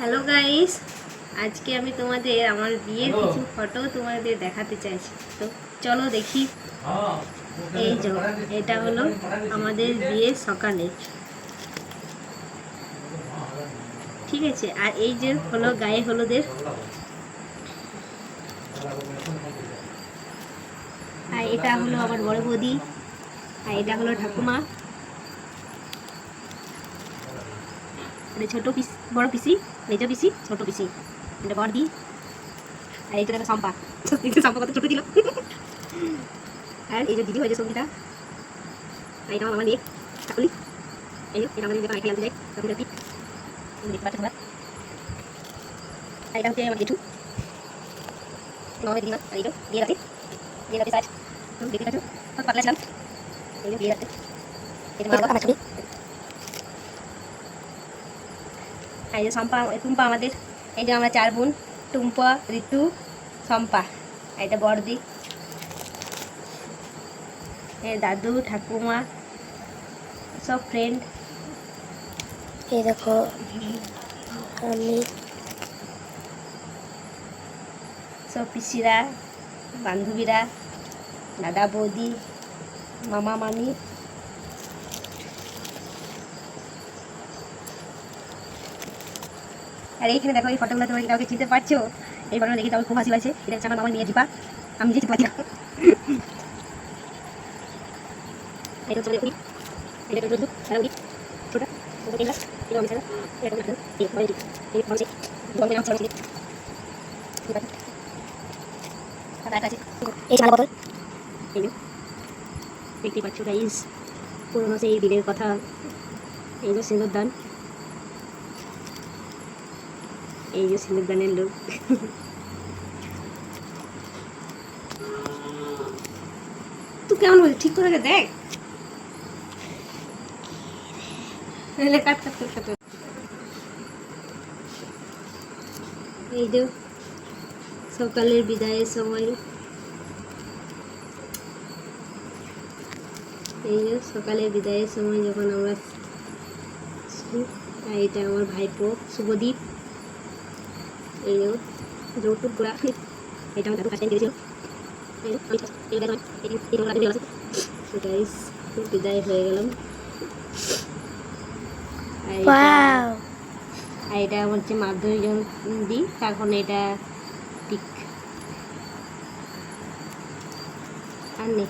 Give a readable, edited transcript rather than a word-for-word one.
Hello guys, আজকে আমি তোমাদের আমার বিয়ের কিছু ফটো তোমাদের দেখাতে চাইছি। তো চলো দেখি। এই যে এটা হলো আমাদের বিয়ের সকালে, ঠিক আছে। আর এই যে হলো গায়ে হলুদের, আর এটা হলো আমার বড় বৌদি, আর এটা হলো ঠাকুমা, ছোট পিসি, বড় পিসি, মেজো পিসি, ছোট পিসি, এটা বড়দি। আর এইটা দেখো সম্পা, সম্পা কত ছোট ছিল। আর এই যে দিদি হয়েছে সঙ্গীতা, আর এটা আমার মেয়ে কাকুলি। এই এটা আমাদের যখন খেলতে যাই তখন দেখতে পাচ্ছ তোমরা। আর এটা হচ্ছে আমার জেঠু, মামাদের দিদিমা। আর এই যে বিয়ে রাতে আজ দেখতে পাচ্ছ কত পাতলা ছিলাম। এই যে বিয়ে রাতে এটা মা আমার ছবি। আর এই যে সম্পা, টুম্পা আমাদের। এই যে আমরা 4 বোন, টুম্পা, ঋতু, সম্পা। আর এটা বড়দি, দাদু, ঠাকুমা, সব ফ্রেন্ড। এই দেখো আমি সব পিসিরা, বান্ধবীরা, দাদা বৌদি, মামা মামি। আর এইখানে দেখো এই ফটোগুলো তোমরা কাউকে চিনতে পারছো? এই ফটোগুলো দেখে তো খুব হাসি লাগছে। এটা হচ্ছে আমার মামার মেয়ে দীপা, আমি যে চিনতে পারছি না। এটা হচ্ছে আমাদের এটা হচ্ছে উনি ছোটা ছোট ক্লাস। এটা আমি ছাড়া এটা আমি এই বড় এই বড় জন্মের নাম ছিল ঠিক আছে। আর আছে এই চালা বোতল। এই যে দেখতে পাচ্ছ গাইস, পুরোনো সেই দিনের কথা। এই যে সিঁদুরদান, এই যে সিঁদুরদানের লোক। তুই কেমন বলছিস? ঠিক করে দেখ। কাট কাট কাট কাট। এই যে সকালের বিদায়ের সময়, এই যে সকালের বিদায়ের সময় যখন আমরা, এটা আমার ভাইপো শুভদীপ। এই যে যৌতুক গোড়া, এটা আমার দাদু কাছে দিয়েছিল। বিদায় হয়ে গেলাম। আর এটা আমার হচ্ছে মাধ্যমিক দিই, এখন এটা পিক আর নেই।